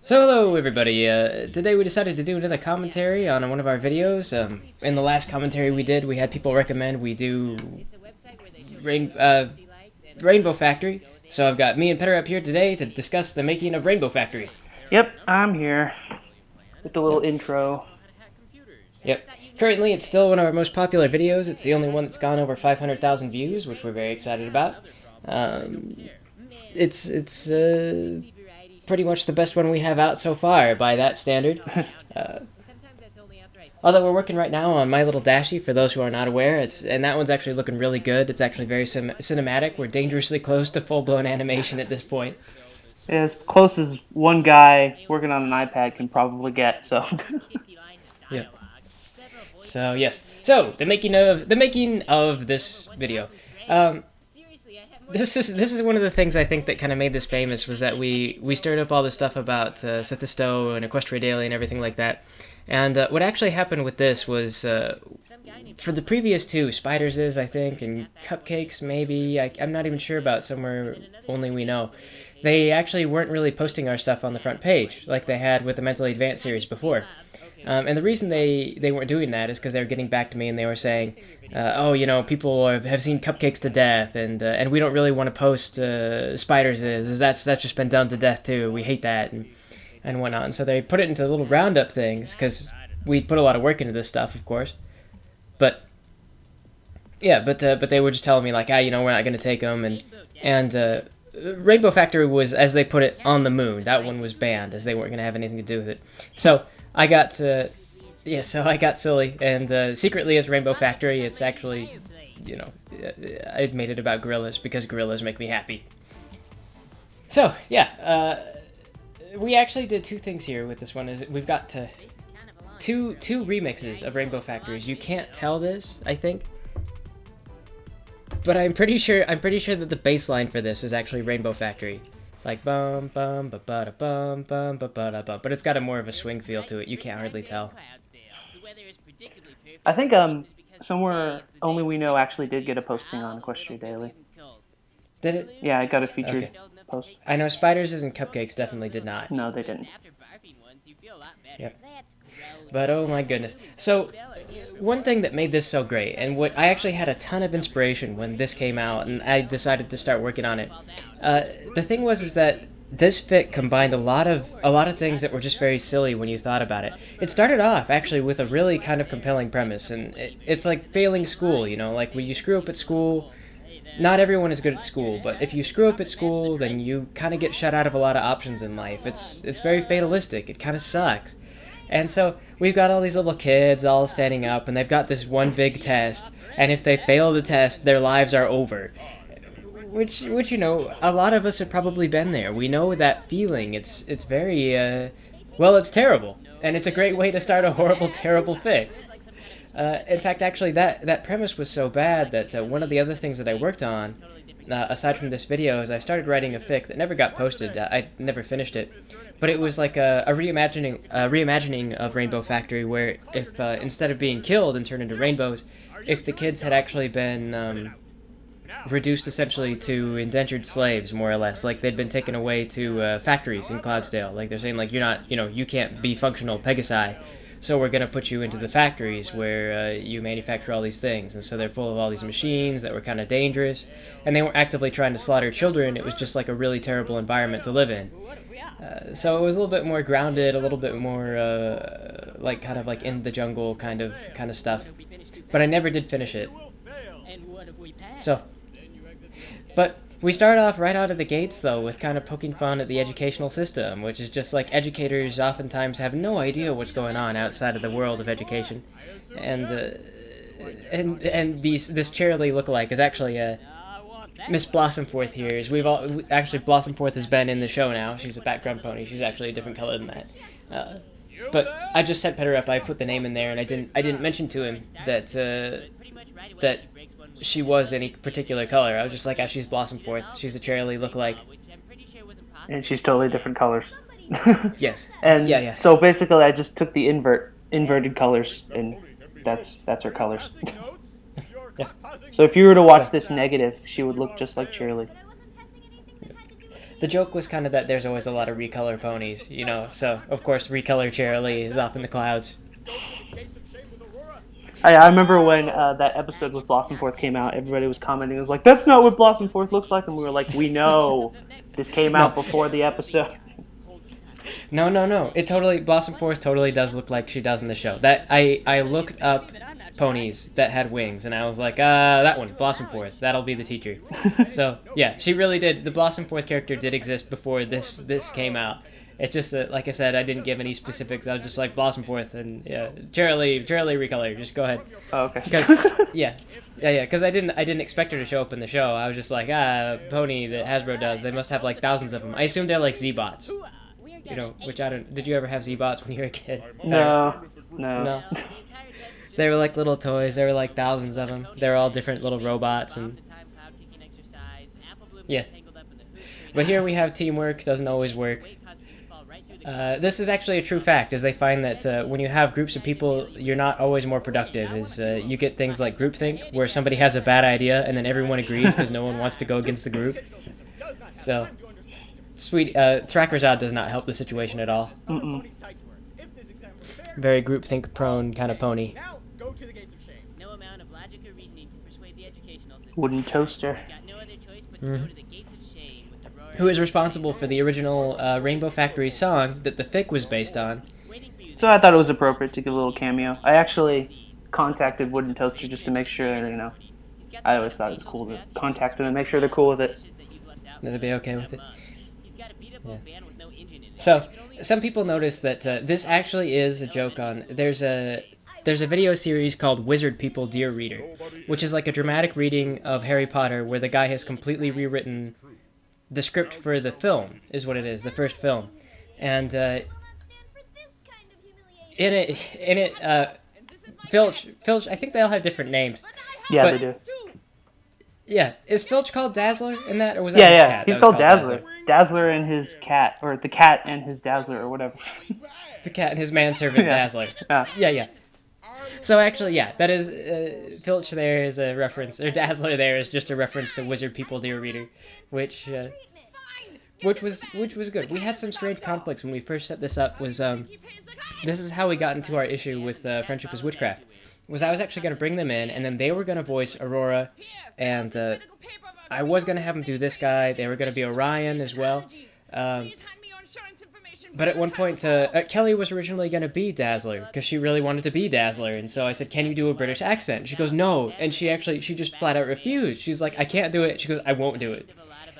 So hello everybody, today we decided to do another commentary on one of our videos. In the last commentary we did, we had people recommend we do Rain, uh, Rainbow Factory. So I've got me and Petter up here today to discuss the making of Rainbow Factory. Yep, I'm here with the little Yep. intro. Yep. Currently it's still one of our most popular videos. It's the only one that's gone over 500,000 views, which we're very excited about. Um, it's pretty much the best one we have out so far by that standard. Uh, Although we're working right now on My Little Dashie, for those who are not aware, and that one's actually looking really good. It's actually very cinematic. We're dangerously close to full-blown animation at this point. As close as one guy working on an iPad can probably get. So, Yeah. So yes. So the making of this video. Um, this is one of the things I think that kind of made this famous was that we stirred up all this stuff about Seth the Stowe and Equestria Daily and everything like that. And what actually happened with this was for the previous two, Spiders is, I think, and Cupcakes, maybe. I'm not even sure about Somewhere Only We Know. They actually weren't really posting our stuff on the front page like they had with the Mentally Advanced series before. And the reason they weren't doing that is because they were getting back to me and they were saying, oh, people have seen Cupcakes to death, and we don't really want to post Spiders is that's just been done to death too. We hate that and whatnot. And so they put it into little roundup things because we put a lot of work into this stuff, of course. But yeah, but they were just telling me like, we're not going to take them, and Rainbow Factory was, as they put it, on the moon. That one was banned, as they weren't going to have anything to do with it. So I got so I got silly, and secretly as Rainbow Factory, it's actually, I made it about gorillas because gorillas make me happy. So yeah, we actually did two things here with this one. Is we've got two remixes of Rainbow Factories. You can't tell this, I think, but I'm pretty sure that the bass line for this is actually Rainbow Factory. Like bum bum ba ba da bum bum ba ba da bum, but it's got a more of a swing feel to it. You can't hardly tell. I think somewhere only we know actually did get a posting on Equestria Daily. Did it? Yeah, I got a featured Okay. post. I know Spiders and Cupcakes definitely did not. No, they didn't. Yep. But oh my goodness. So one thing that made this so great, and what I actually had a ton of inspiration when this came out, and I decided to start working on it. The thing was is that this fic combined a lot of things that were just very silly when you thought about it. It started off actually with a really kind of compelling premise, and it's like failing school. Like when you screw up at school. Not everyone is good at school, but if you screw up at school, then you kind of get shut out of a lot of options in life. It's very fatalistic. It kind of sucks. And so we've got all these little kids all standing up, and they've got this one big test, and if they fail the test, their lives are over. Which a lot of us have probably been there. We know that feeling. It's very, well, it's terrible, and it's a great way to start a horrible, terrible fic. In fact, actually, that premise was so bad that one of the other things that I worked on, aside from this video, is I started writing a fic that never got posted. I never finished it, but it was like a reimagining of Rainbow Factory, where if instead of being killed and turned into rainbows, if the kids had actually been reduced essentially to indentured slaves, more or less, like they'd been taken away to factories in Cloudsdale. Like they're saying, like you're not, you can't be functional Pegasi. So we're gonna put you into the factories where you manufacture all these things, and so they're full of all these machines that were kind of dangerous, and they weren't actively trying to slaughter children. It was just like a really terrible environment to live in. So it was a little bit more grounded, a little bit more like kind of like in the jungle kind of stuff. But I never did finish it. So, but we start off right out of the gates, though, with kind of poking fun at the educational system, which is just like educators oftentimes have no idea what's going on outside of the world of education, and and this Cheerilee lookalike is actually Miss Blossomforth here. Is actually Blossomforth has been in the show now. She's a background pony. She's actually a different color than that. But I just set Petirep. I put the name in there, and I didn't mention to him that she was any particular color. I was just like, she's Blossomforth. She's a Cheerilee lookalike. And she's totally different colors. Yes. And Yeah, yeah. so basically, I just took the inverted colors, and that's her colors. Yeah. So if you were to So watch this negative, she would look just like Cheerilee. the joke was kind of that there's always a lot of recolor ponies, you know. So of course, recolor Cheerilee is off in the clouds. I remember when that episode with Blossomforth came out, everybody was commenting. It was like, that's not what Blossomforth looks like. And we were like, we know. This came No, out before the episode. no. It totally Blossomforth totally does look like she does in the show. That I looked up ponies that had wings, and I was like, that one, Blossomforth. That'll be the teacher. So yeah, she really did. The Blossomforth character did exist before this came out. It's just that, like I said, I didn't give any specifics. I was just like Blossomforth and yeah, Cheerilee recolor. Just go ahead. Oh, okay. Because yeah. Because I didn't expect her to show up in the show. I was just like, pony that Hasbro does. They must have like thousands of them. I assume they're like Z-bots. You know, which I don't. Did you ever have Z-bots when you were a kid? No. They were like little toys. There were like thousands of them. They were all different little robots and yeah. But here we have teamwork. Doesn't always work. This is actually a true fact, is they find that when you have groups of people, you're not always more productive. You get things like groupthink, where somebody has a bad idea and then everyone agrees because no one wants to go against the group. So, Thrakkerzod does not help the situation at all. Mm-mm. Very groupthink prone kind of pony. Wooden toaster. Mm-hmm. Who is responsible for the original Rainbow Factory song that the fic was based on. So I thought it was appropriate to give a little cameo. I actually contacted Wooden Toaster just to make sure, I always thought it was cool to contact them and make sure they're cool with it. They'd be okay with it. Yeah. So, some people notice that this actually is a joke on... There's a video series called Wizard People Dear Reader, which is like a dramatic reading of Harry Potter where the guy has completely rewritten the script for the film, is what it is, the first film. And in it, Filch, I think they all have different names. Yeah, they do. Yeah, is Filch called Dazzler in that, or was that his Yeah, cat? he's called Dazzler. Dazzler and his cat, or the cat and his Dazzler, or whatever. The cat and his manservant Dazzler. Yeah. So actually, yeah, that is Filch. There is a reference, or Dazzler. There is just a reference to Wizard People Dear Reader, which was good. We had some strange conflicts when we first set this up. This is how we got into our issue with Friendship is Witchcraft. I was actually going to bring them in, and then they were going to voice Aurora, and I was going to have them do this guy. They were going to be Orion as well. But at one point, Kelly was originally going to be Dazzler, because she really wanted to be Dazzler, and so I said, can you do a British accent? She goes, no, and she just flat out refused. She's like, I can't do it. She goes, I won't do it.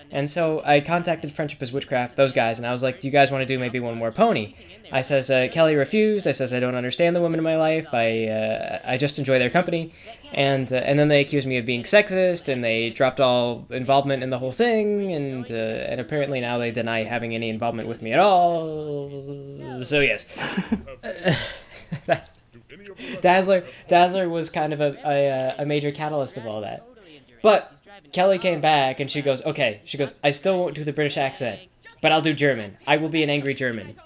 And so I contacted Friendship is Witchcraft, those guys, and I was like, do you guys want to do maybe one more pony? I says, Kelly refused. I says, I don't understand the women in my life. I just enjoy their company. And then they accused me of being sexist, and they dropped all involvement in the whole thing, and apparently now they deny having any involvement with me at all. So yes. Dazzler was kind of a major catalyst of all that. But Kelly came back, and she goes, okay, I still won't do the British accent, but I'll do German. I will be an angry German.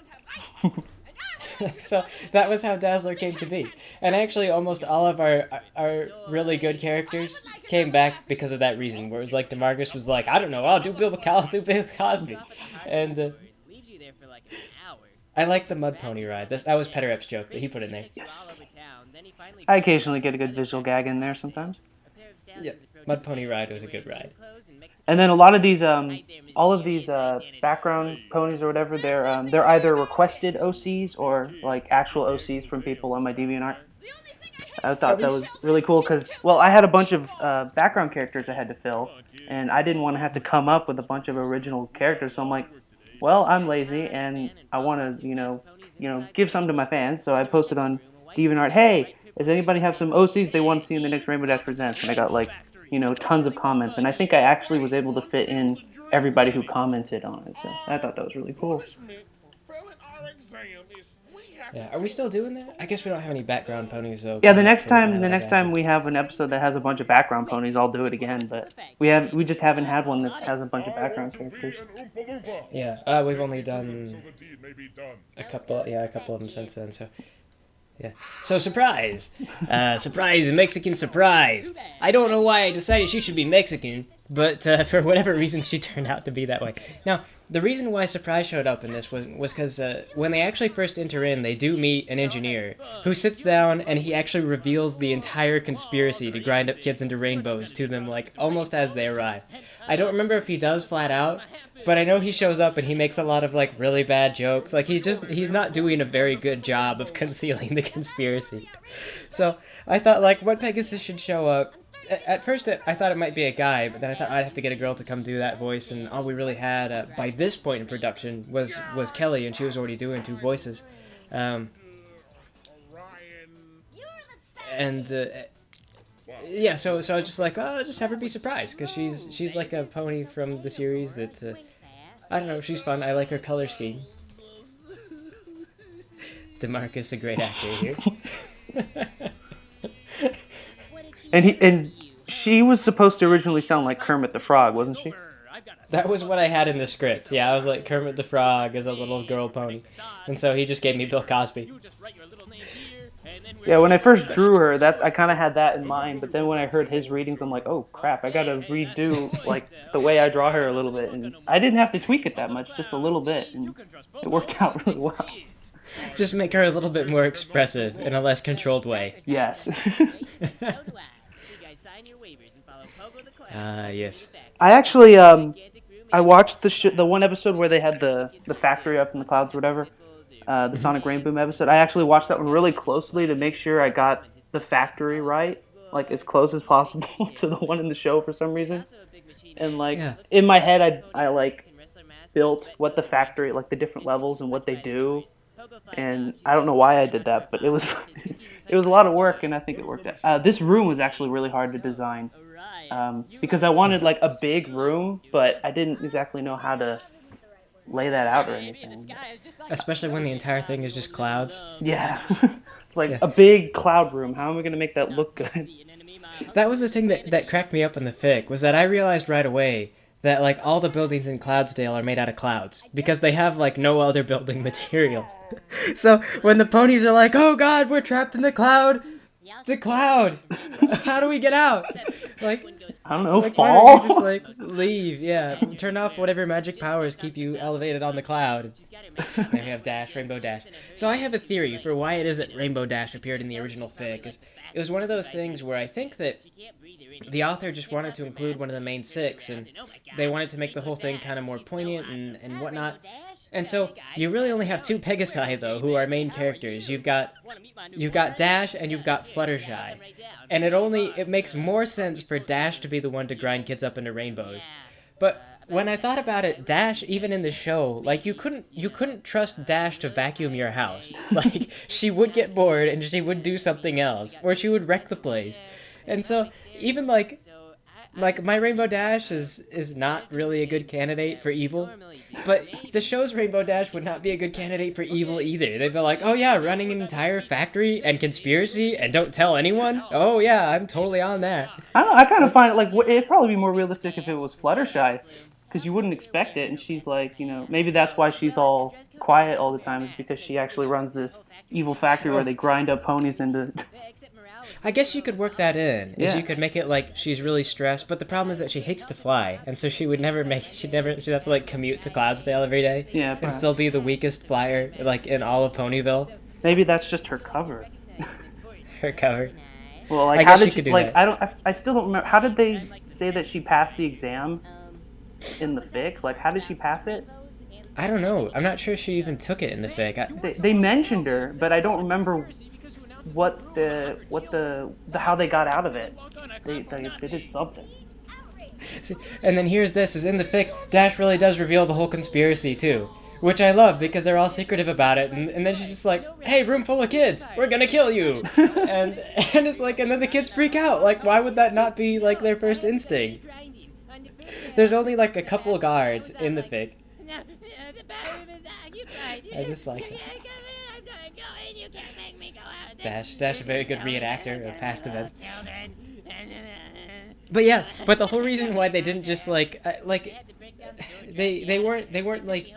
So that was how Dazzler came to be. And actually, almost all of our really good characters came back because of that reason, where it was like DeMarcus was like, I don't know, I'll do Bill Cosby. And I like the mud pony ride. That was Petirep's joke that he put in there. Yes. I occasionally get a good visual gag in there sometimes. Yeah, mud pony ride was a good ride. And then a lot of these, all of these background ponies or whatever, they're either requested OCs or like actual OCs from people on my DeviantArt. I thought that was really cool because, well, I had a bunch of background characters I had to fill, and I didn't want to have to come up with a bunch of original characters. So I'm like, well, I'm lazy and I want to, give some to my fans. So I posted on DeviantArt, hey, does anybody have some OCs they want to see in the next Rainbow Dash Presents? And I got tons of comments, and I think I actually was able to fit in everybody who commented on it. So I thought that was really cool. Yeah, are we still doing that? I guess we don't have any background ponies though. Yeah, the next time we have an episode that has a bunch of background ponies, I'll do it again. But we just haven't had one that has a bunch of background characters. Yeah, we've only done a couple of them since then. So. Yeah. So surprise, Mexican surprise. I don't know why I decided she should be Mexican, but for whatever reason she turned out to be that way. Now, the reason why Surprise showed up in this was because when they actually first enter in, they do meet an engineer who sits down and he actually reveals the entire conspiracy to grind up kids into rainbows to them, like, almost as they arrive. I don't remember if he does flat out, but I know he shows up and he makes a lot of, like, really bad jokes. Like, he's not doing a very good job of concealing the conspiracy. So I thought, like, what Pegasus should show up. At first, I thought it might be a guy, but then I thought I'd have to get a girl to come do that voice, and all we really had by this point in production was Kelly, and she was already doing two voices. And yeah, so I was just like, oh, I'll just have her be surprised, because she's like a pony from the series that, I don't know, she's fun. I like her color scheme. DeMarcus, a great actor here. And she was supposed to originally sound like Kermit the Frog, wasn't she? That was what I had in the script. Yeah, I was like Kermit the Frog as a little girl pony. And so he just gave me Bill Cosby. Yeah, when I first drew her, I kind of had that in mind, but then when I heard his readings, I'm like, oh crap, I gotta redo like the way I draw her a little bit. And I didn't have to tweak it that much, just a little bit, and it worked out really well. Just make her a little bit more expressive in a less controlled way. Yes. Yes. I actually I watched the one episode where they had the factory up in the clouds or whatever, the Sonic Rain Boom episode. I actually watched that one really closely to make sure I got the factory right, like as close as possible to the one in the show for some reason. And like in my head, I like built what the factory, like the different levels and what they do. And I don't know why I did that, but it was it was a lot of work, and I think it worked out. This room was actually really hard to design because I wanted like a big room, but I didn't exactly know how to lay that out or anything. Especially when the entire thing is just clouds. Yeah, it's like a big cloud room. How am I going to make that look good? That was the thing that cracked me up in the fic, was that I realized right away that like all the buildings in Cloudsdale are made out of clouds because they have like no other building materials. So when the ponies are like, "Oh God, we're trapped in the cloud," how do we get out? Like, I don't know, like, fall. Why don't you just like leave? Yeah, turn off whatever magic powers keep you elevated on the cloud. Then we have Dash, Rainbow Dash. So I have a theory for why it is that Rainbow Dash appeared in the original fic. It was one of those things where I think that the author just wanted to include one of the main six, and they wanted to make the whole thing kind of more poignant and whatnot. And so you really only have two Pegasi though, who are main characters. You've got Dash and you've got Fluttershy, and it makes more sense for Dash to be the one to grind kids up into rainbows. But when I thought about it, Dash, even in the show, like you couldn't trust Dash to vacuum your house. Like she would get bored and she would do something else, or she would wreck the place. And so even like my Rainbow Dash is not really a good candidate for evil, but the show's Rainbow Dash would not be a good candidate for evil either. They'd be like, oh yeah, running an entire factory and conspiracy and don't tell anyone? Oh yeah, I'm totally on that. I don't know, I kind of find it like it'd probably be more realistic if it was Fluttershy, because you wouldn't expect it, and she's like, maybe that's why she's all quiet all the time, is because she actually runs this evil factory where they grind up ponies into... I guess you could work that in. You could make it like she's really stressed, but the problem is that she hates to fly, and so she'd have to like commute to Cloudsdale every day. Yeah, and still be the weakest flyer like in all of Ponyville. Maybe that's just her cover. Her cover. Well, like, I guess you could do that. I still don't remember. How did they say that she passed the exam in the fic? Like, how did she pass it? I don't know. I'm not sure she even took it in the fic. They mentioned her, but I don't remember how they got out of it. They did something. And then here's this, is in the fic, Dash really does reveal the whole conspiracy too, which I love because they're all secretive about it, and then she's just like, hey, room full of kids, we're gonna kill you. and it's like, and then the kids freak out, like, why would that not be like their first instinct? There's only like a couple of guards in the fic. I just like it. Dash, a very good reenactor of past events. But yeah, but the whole reason why they didn't just they weren't like,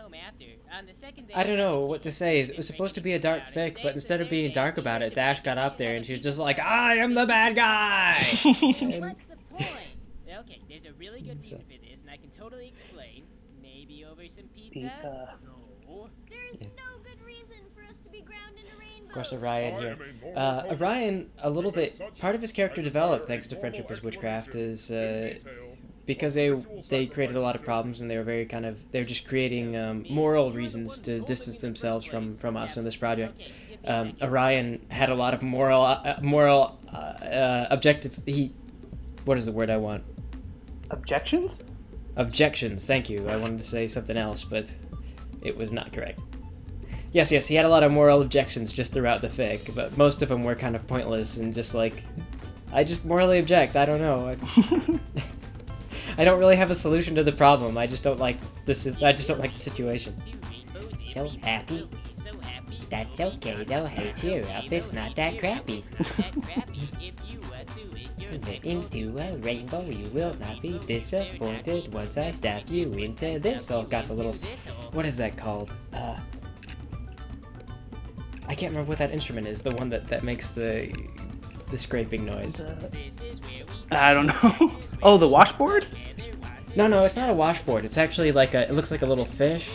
I don't know what to say. It was supposed to be a dark fic, but instead of being dark about it, Dash got up there and she was just like, I am the bad guy. What's the point? Okay, there's a really good reason for this, and I can totally explain. Maybe Pizza. Yeah. Of course, Orion here. Orion, a little bit, part of his character developed thanks to Friendship as Witchcraft is because they created a lot of problems and they were very kind of they're just creating moral reasons to distance themselves from us in this project. Orion had a lot of moral objective. What is the word I want? Objections? Objections. Thank you. I wanted to say something else, but it was not correct. Yes, he had a lot of moral objections just throughout the fic, but most of them were kind of pointless and just like, I just morally object. I don't know. I don't really have a solution to the problem. I just don't like this. I just don't like the situation. So happy? That's okay, they'll hate cheer up. It's not that crappy. Into a rainbow, you will not be disappointed once I stab you into this. So got the little. What is that called? I can't remember what that instrument is. The one that makes the scraping noise. I don't know. Oh, the washboard? No, it's not a washboard. It's actually like it looks like a little fish.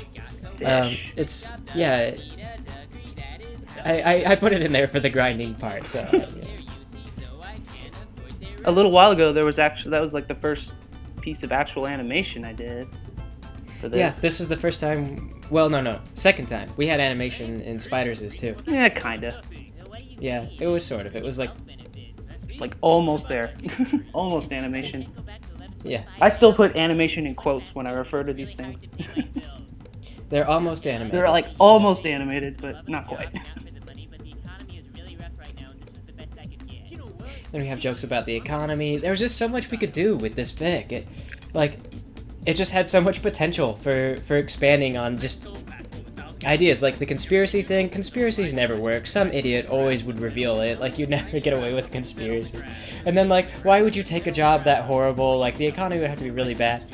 It's yeah. I put it in there for the grinding part. So. Yeah. A little while ago, that was like the first piece of actual animation I did. For this. Yeah, this was the first time. Well, no, second time. We had animation in Spiders' too. Yeah, kinda. Yeah, it was sort of. It was like almost there, almost animation. Yeah. I still put animation in quotes when I refer to these things. They're almost animated. They're like almost animated, but not quite. Then we have jokes about the economy. There was just so much we could do with this fic. It just had so much potential for expanding on just ideas. Like the conspiracy thing. Conspiracies never work. Some idiot always would reveal it. Like, you'd never get away with a conspiracy. And then, like, why would you take a job that horrible? Like, the economy would have to be really bad.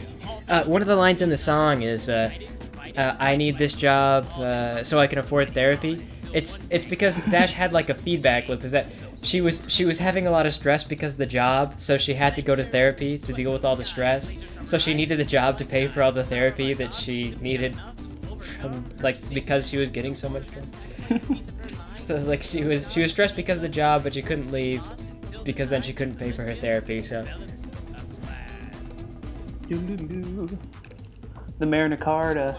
One of the lines in the song is, I need this job so I can afford therapy. It's because Dash had like a feedback loop, is that she was having a lot of stress because of the job, so she had to go to therapy to deal with all the stress. So she needed the job to pay for all the therapy that she needed because she was getting so much stress. So it's like she was stressed because of the job, but she couldn't leave because then she couldn't pay for her therapy. So the Mariner card.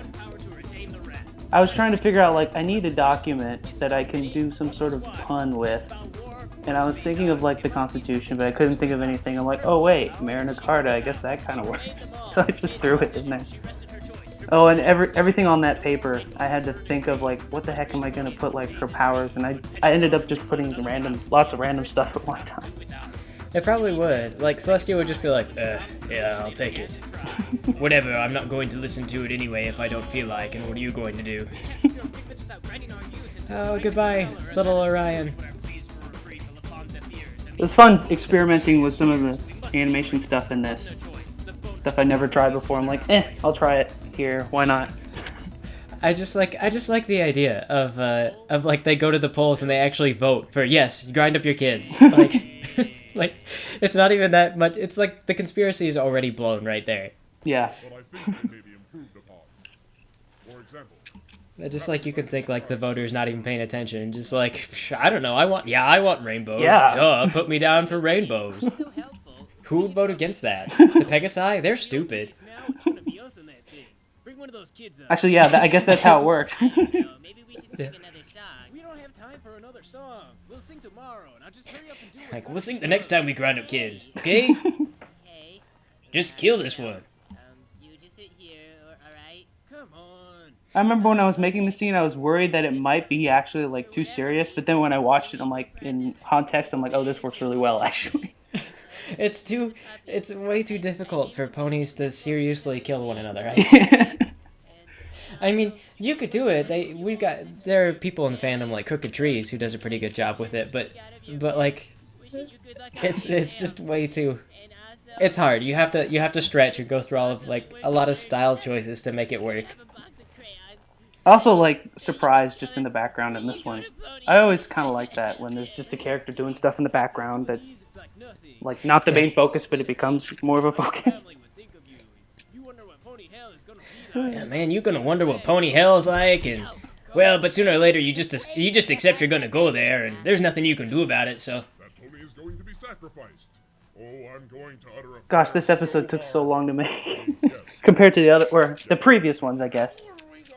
I was trying to figure out, like, I need a document that I can do some sort of pun with. And I was thinking of, like, the Constitution, but I couldn't think of anything. I'm like, oh, wait, Mariner Carta, I guess that kind of works. So I just threw it in there. Oh, and everything on that paper, I had to think of, like, what the heck am I going to put, like, for powers? And I ended up just putting lots of random stuff at one time. It probably would. Like, Celestia would just be like, yeah, I'll take it. Whatever, I'm not going to listen to it anyway if I don't feel like, and what are you going to do? Oh, goodbye, little Orion. It was fun experimenting with some of the animation stuff in this. Stuff I never tried before. I'm like, I'll try it here. Why not? I just like the idea of like they go to the polls and they actually vote for yes, grind up your kids. Like, like it's not even that much. It's like the conspiracy is already blown right there. Yeah. It's just like you can think like the voter's not even paying attention and just like, I don't know, I want rainbows. Yeah. Duh, put me down for rainbows. Who would vote against that? The Pegasi? They're stupid. Actually, yeah, I guess that's how it worked. Maybe we should sing another song. We don't have time for another song. We'll sing tomorrow. Now just hurry up and do it. Like, we'll sing the next time we grind up kids, okay? Hey. Just kill this one. You just sit here, alright? Come on. I remember when I was making the scene, I was worried that it might be actually, like, too serious, but then when I watched it, I'm like, in context, I'm like, oh, this works really well, actually. It's way too difficult for ponies to seriously kill one another, right? I mean, you could do it. There are people in the fandom like Crooked Trees who does a pretty good job with it, but like, it's just way too. It's hard. You have to stretch and go through all of like a lot of style choices to make it work. I also like surprise just in the background in this one. I always kind of like that when there's just a character doing stuff in the background that's like not the main focus, but it becomes more of a focus. Yeah, man, you're gonna wonder what Pony Hell's like, and well, but sooner or later you just accept you're gonna go there, and there's nothing you can do about it. So That pony is going to be sacrificed. Oh, I'm going to utter a Gosh, prayer this episode took so hard. long to make compared to the other, or the previous ones, I guess.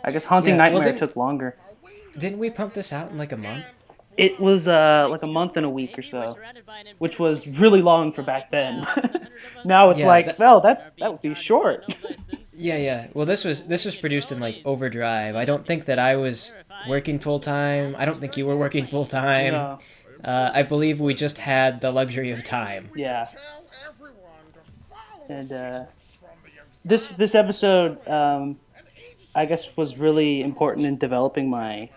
I guess Haunting Yeah, well, Nightmare didn't- took longer. didn't we pump this out in like a month? It was like a month and a week or so, which was really long for back then. Now it's Yeah, like, well, that would be short. Yeah. Well, this was produced in like overdrive. I don't think that I was working full time. I don't think you were working full time. No. I believe we just had the luxury of time. Yeah. Tell everyone to follow And the from the this episode, I guess, was really important in developing my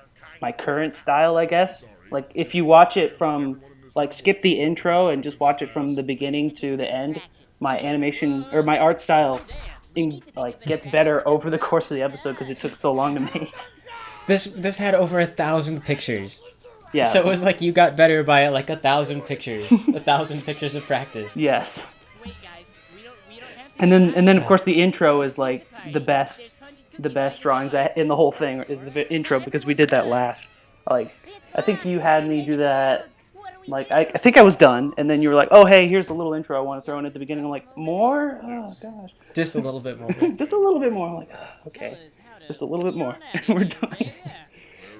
current style, I guess. Like, if you watch it from, like, skip the intro and just watch it from the beginning to the end, my animation, or my art style, gets better over the course of the episode because it took so long to make. This had over 1,000 pictures. Yeah. So it was like you got better by like 1,000 pictures. 1,000 pictures of practice. Yes. And then of course the intro is like the best drawings in the whole thing is the intro because we did that last. Like, I think you had me do that. Like, I think I was done, and then you were like, "Oh, hey, here's a little intro I want to throw in at the beginning." I'm like, "More? Oh gosh, Just a little bit more. just a little bit more." I'm like, "Okay, just a little bit more." And we're done.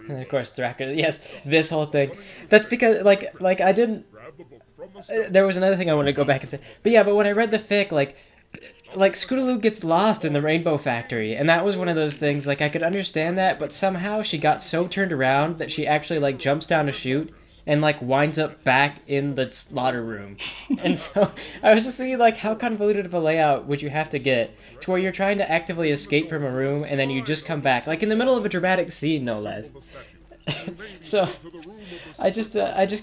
And of course, Thraka. Yes, this whole thing. That's because like I didn't. grab the book from the stone. There was another thing I wanted to go back and say. But yeah, but when I read the fic, like Scootaloo gets lost in the Rainbow Factory, and that was one of those things. Like, I could understand that, but somehow she got so turned around that she actually like jumps down to shoot and like winds up back in the slaughter room. And so I was just thinking, like, how convoluted of a layout would you have to get to where you're trying to actively escape from a room and then you just come back, like in the middle of a dramatic scene, no less. So I just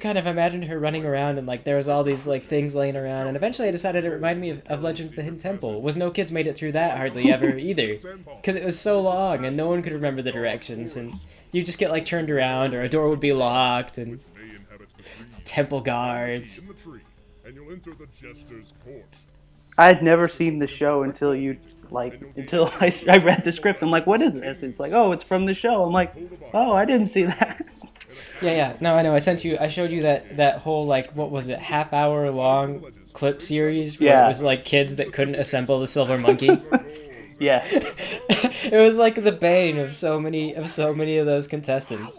kind of imagined her running around and like there was all these like things laying around, and eventually I decided it reminded me of Legend of the Hidden Temple. Was no kids made it through that hardly ever either, because it was so long and no one could remember the directions, and you just get like turned around or a door would be locked and May inhabit the tree. temple guards. In the tree, and you'll enter the jester's court. I had never seen the show until I read the script. I'm like, "What is this?" It's like, "Oh, it's from the show." I'm like, "Oh, I didn't see that." Yeah. No, I know. I showed you that whole like what was it, half-hour long clip series where Yeah. it was like kids that couldn't assemble the silver monkey. Yeah. It was like the bane of so many of those contestants.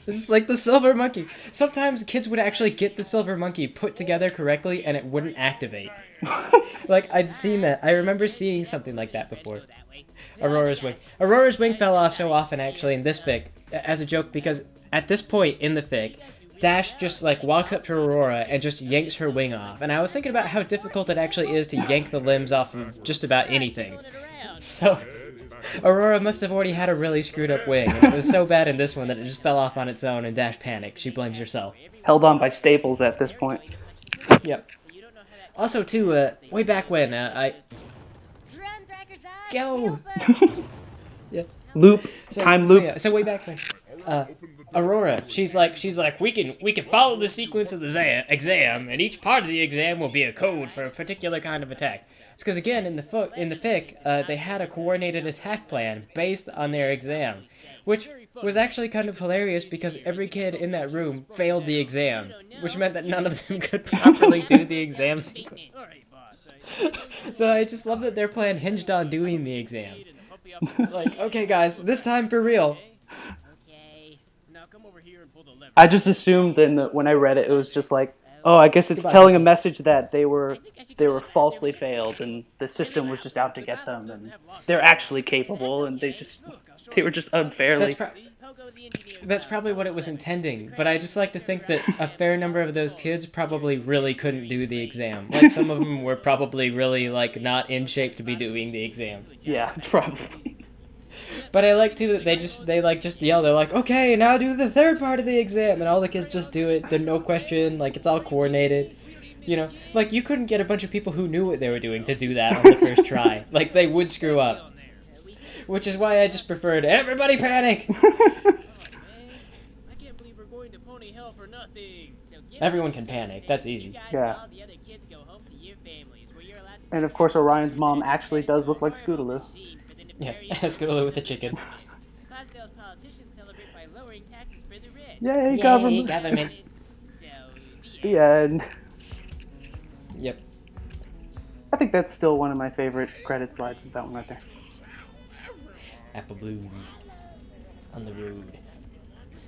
This is like the silver monkey. Sometimes kids would actually get the silver monkey put together correctly and it wouldn't activate. Like, I'd seen that. I remember seeing something like that before. Aurora's wing. Aurora's wing fell off so often actually in this fic as a joke because at this point in the fic, Dash just like walks up to Aurora and just yanks her wing off. And I was thinking about how difficult it actually is to yank the limbs off of just about anything. So Aurora must have already had a really screwed up wing, and it was so bad in this one that it just fell off on its own and Dash panicked. She blames herself. Held on by staples at this point. Yep. Also, too, way back when, Go! Yeah. Loop. Time loop. So way back when, Aurora, she's like, we can follow the sequence of the exam, and each part of the exam will be a code for a particular kind of attack. It's because again, in the fic, they had a coordinated attack plan based on their exam, which was actually kind of hilarious because every kid in that room failed the exam, which meant that none of them could properly do the exam sequence. So I just love that their plan hinged on doing the exam. Like, okay guys, this time for real. I just assumed when I read it, it was just like, oh, I guess it's telling a message that they were falsely failed, and the system was just out to get them, and they're actually capable, and they were just unfairly. That's probably what it was intending, but I just like to think that a fair number of those kids probably really couldn't do the exam. Like, some of them were probably really, like, not in shape to be doing the exam. Yeah, probably. But I like, too, that they just yell. They're like, okay, now do the third part of the exam, and all the kids just do it. There's no question. Like, it's all coordinated. You know, like, you couldn't get a bunch of people who knew what they were doing to do that on the first try. Like, they would screw up. Which is why I just preferred everybody panic! Everyone can panic. That's easy. Yeah. And of course, Orion's mom actually does look like Scootaloo. Yeah, Escalade with the chicken. Clydesdale's politicians celebrate by lowering taxes for the rich. Yay, Yay, government. government. So, The end. Yep. I think that's still one of my favorite credit slides. Is that one right there? Apple Bloom on the road.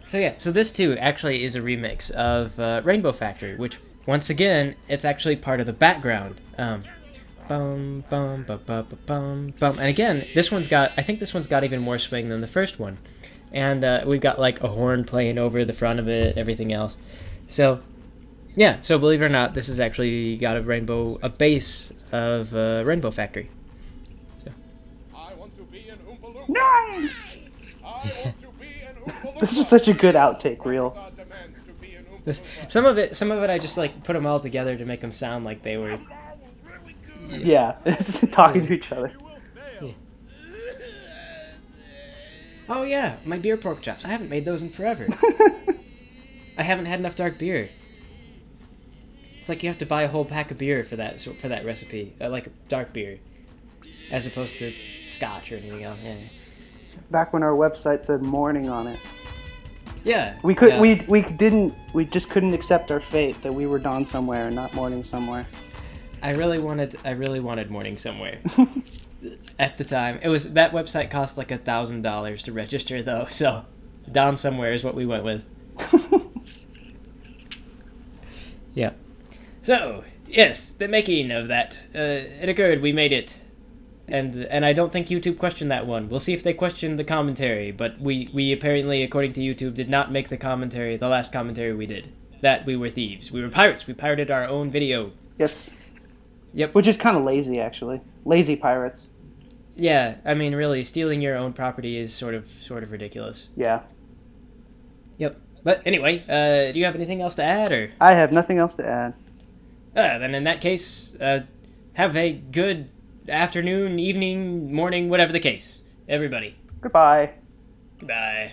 So yeah, so this too actually is a remix of Rainbow Factory, which once again it's actually part of the background. Bum bum bum bum bum bum, and again I think this one's got even more swing than the first one, and we've got like a horn playing over the front of it, everything else. So yeah, so believe it or not, this has actually got a base of Rainbow Factory. I want to be an Oompa Loompa. Nine! I want to be an Oompa Loompa. This was such a good outtake reel. Our demands to be an Oompa Loompa. Some of it I just like put them all together to make them sound like they were. Yeah, it's just talking to each other. Oh yeah, my beer pork chops. I haven't made those in forever. I haven't had enough dark beer. It's like you have to buy a whole pack of beer for that recipe, like dark beer, as opposed to scotch or anything else. Yeah. Back when our website said morning on it. Yeah. We could yeah. we just couldn't accept our fate that we were dawn somewhere and not morning somewhere. I really wanted morning somewhere. At the time, that website cost like $1,000 to register though, so down somewhere is what we went with. Yeah. So yes, the making of that it occurred. We made it, and I don't think YouTube questioned that one. We'll see if they questioned the commentary, but we apparently, according to YouTube, did not make the last commentary we did. That we were thieves. We were pirates. We pirated our own video. Yes. Yep. Which is kind of lazy, actually. Lazy pirates. Yeah, I mean, really, stealing your own property is sort of ridiculous. Yeah. Yep. But anyway, do you have anything else to add, or? I have nothing else to add. Then in that case, have a good afternoon, evening, morning, whatever the case. Everybody. Goodbye. Goodbye.